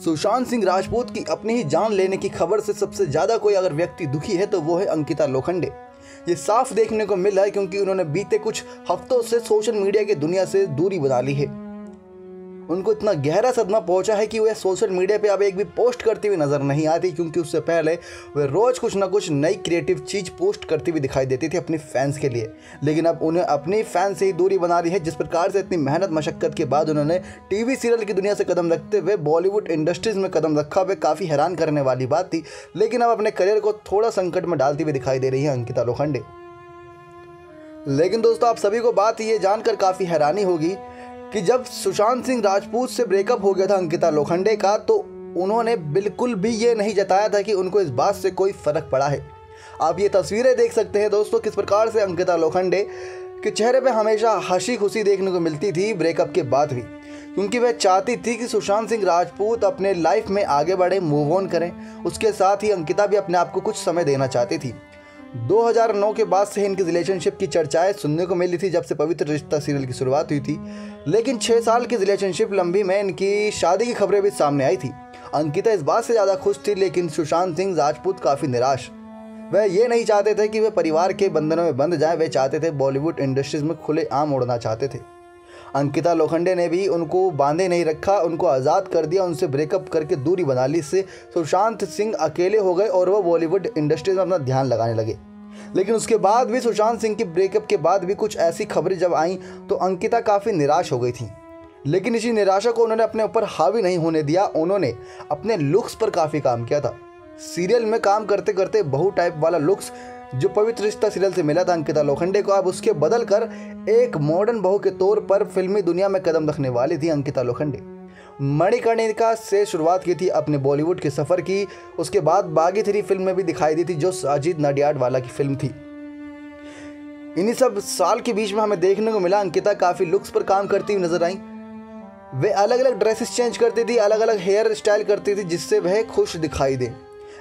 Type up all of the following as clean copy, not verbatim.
सुशांत सिंह राजपूत की अपनी ही जान लेने की खबर से सबसे ज़्यादा कोई अगर व्यक्ति दुखी है तो वो है अंकिता लोखंडे। ये साफ देखने को मिल रहा है क्योंकि उन्होंने बीते कुछ हफ्तों से सोशल मीडिया की दुनिया से दूरी बना ली है। उनको इतना गहरा सदमा पहुंचा है कि वह सोशल मीडिया पे अब एक भी पोस्ट करती हुई नज़र नहीं आती, क्योंकि उससे पहले वह रोज़ कुछ ना कुछ नई क्रिएटिव चीज़ पोस्ट करती हुई दिखाई देती थी अपनी फैंस के लिए। लेकिन अब उन्हें अपनी फैंस से ही दूरी बना ली है। जिस प्रकार से इतनी मेहनत मशक्क़त के बाद उन्होंने टीवी सीरियल की दुनिया से कदम रखते हुए बॉलीवुड इंडस्ट्रीज़ में कदम रखा, वह काफ़ी हैरान करने वाली बात थी। लेकिन अब अपने करियर को थोड़ा संकट में डालती हुई दिखाई दे रही है अंकिता लोखंडे। लेकिन दोस्तों, आप सभी को बात ये जानकर काफ़ी हैरानी होगी कि जब सुशांत सिंह राजपूत से ब्रेकअप हो गया था अंकिता लोखंडे का, तो उन्होंने बिल्कुल भी ये नहीं जताया था कि उनको इस बात से कोई फ़र्क पड़ा है। आप ये तस्वीरें देख सकते हैं दोस्तों, किस प्रकार से अंकिता लोखंडे के चेहरे पे हमेशा हंसी खुशी देखने को मिलती थी ब्रेकअप के बाद भी, क्योंकि वह चाहती थी कि सुशांत सिंह राजपूत अपने लाइफ में आगे बढ़े, मूव ऑन करें। उसके साथ ही अंकिता भी अपने आप को कुछ समय देना चाहती थी। 2009 के बाद से इनकी रिलेशनशिप की चर्चाएं सुनने को मिली थी, जब से पवित्र रिश्ता सीरियल की शुरुआत हुई थी। लेकिन 6 साल की रिलेशनशिप लंबी में इनकी शादी की खबरें भी सामने आई थी। अंकिता इस बात से ज़्यादा खुश थी, लेकिन सुशांत सिंह राजपूत काफ़ी निराश। वह ये नहीं चाहते थे कि वे परिवार के बंधनों में बंध जाएं, वे चाहते थे बॉलीवुड इंडस्ट्रीज में खुले आम उड़ना चाहते थे। अंकिता लोखंडे ने भी उनको बांधे नहीं रखा, उनको आज़ाद कर दिया, उनसे ब्रेकअप करके दूरी बना ली। इससे सुशांत सिंह अकेले हो गए और वह बॉलीवुड इंडस्ट्रीज में अपना ध्यान लगाने लगे। लेकिन उसके बाद भी सुशांत सिंह की ब्रेकअप के बाद भी कुछ ऐसी खबरें जब आईं तो अंकिता काफ़ी निराश हो गई थी। लेकिन इसी निराशा को उन्होंने अपने ऊपर हावी नहीं होने दिया। उन्होंने अपने लुक्स पर काफ़ी काम किया था। सीरियल में काम करते करते बहू टाइप वाला लुक्स जो पवित्र रिश्ता सीरियल से मिला था अंकिता लोखंडे को, अब उसके बदल कर एक मॉडर्न बहू के तौर पर फिल्मी दुनिया में कदम रखने वाली थी अंकिता लोखंडे। मणिकर्णिका से शुरुआत की थी अपने बॉलीवुड के सफ़र की। उसके बाद बागी 3 फिल्म में भी दिखाई दी थी, जो साजिद नडियाडवाला की फिल्म थी। इन्हीं सब साल के बीच में हमें देखने को मिला अंकिता काफ़ी लुक्स पर काम करती हुई नजर आई। वे अलग अलग ड्रेसेस चेंज करती थी, अलग अलग हेयर स्टाइल करती थी, जिससे वह खुश दिखाई दे।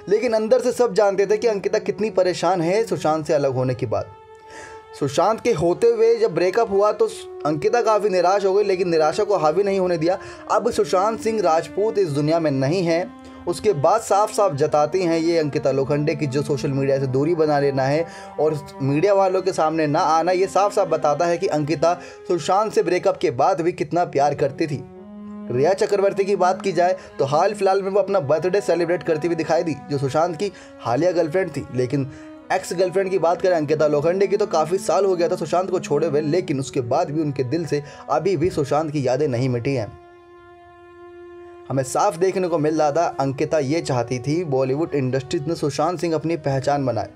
लेकिन अंदर से सब जानते थे कि अंकिता कितनी परेशान है सुशांत से अलग होने के बाद। सुशांत के होते हुए जब ब्रेकअप हुआ तो अंकिता काफ़ी निराश हो गई, लेकिन निराशा को हावी नहीं होने दिया। अब सुशांत सिंह राजपूत इस दुनिया में नहीं है, उसके बाद साफ साफ जताती हैं ये अंकिता लोखंडे की जो सोशल मीडिया से दूरी बना लेना है और मीडिया वालों के सामने ना आना, ये साफ साफ बताता है कि अंकिता सुशांत से ब्रेकअप के बाद भी कितना प्यार करती थी। रिया चक्रवर्ती की बात की जाए तो हाल फिलहाल में वो अपना बर्थडे सेलिब्रेट करती हुई दिखाई दी, जो सुशांत की हालिया गर्लफ्रेंड थी। लेकिन एक्स गर्लफ्रेंड की बात करें अंकिता लोखंडे की, तो काफ़ी साल हो गया था सुशांत को छोड़े हुए, लेकिन उसके बाद भी उनके दिल से अभी भी सुशांत की यादें नहीं मिटी हैं। हमें साफ देखने को मिल रहा था अंकिता ये चाहती थी बॉलीवुड इंडस्ट्रीज में सुशांत सिंह अपनी पहचान बनाए।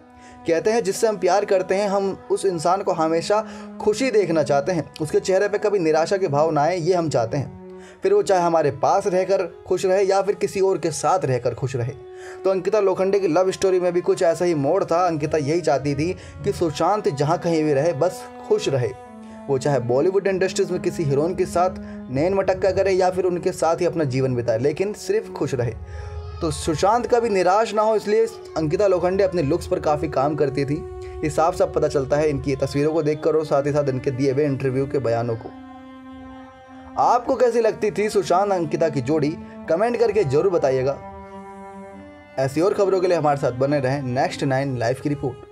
कहते हैं जिससे हम प्यार करते हैं, हम उस इंसान को हमेशा खुशी देखना चाहते हैं, उसके चेहरे पे कभी निराशा के भाव ना आए, ये हम चाहते हैं। फिर वो चाहे हमारे पास रहकर खुश रहे या फिर किसी और के साथ रहकर खुश रहे। तो अंकिता लोखंडे की लव स्टोरी में भी कुछ ऐसा ही मोड़ था। अंकिता यही चाहती थी कि सुशांत जहाँ कहीं भी रहे बस खुश रहे, वो चाहे बॉलीवुड इंडस्ट्रीज में किसी हीरोइन के साथ नैन मटक्का करे या फिर उनके साथ ही अपना जीवन बिताए, लेकिन सिर्फ खुश रहे। तो सुशांत का भी निराश ना हो, इसलिए अंकिता लोखंडे अपने लुक्स पर काफ़ी काम करती थी। ये साफ साफ पता चलता है इनकी तस्वीरों को देखकर और साथ ही साथ इनके दिए हुए इंटरव्यू के बयानों को। आपको कैसी लगती थी सुशांत अंकिता की जोड़ी, कमेंट करके जरूर बताइएगा। ऐसी और खबरों के लिए हमारे साथ बने रहें। नेक्स्ट 9 लाइव की रिपोर्ट।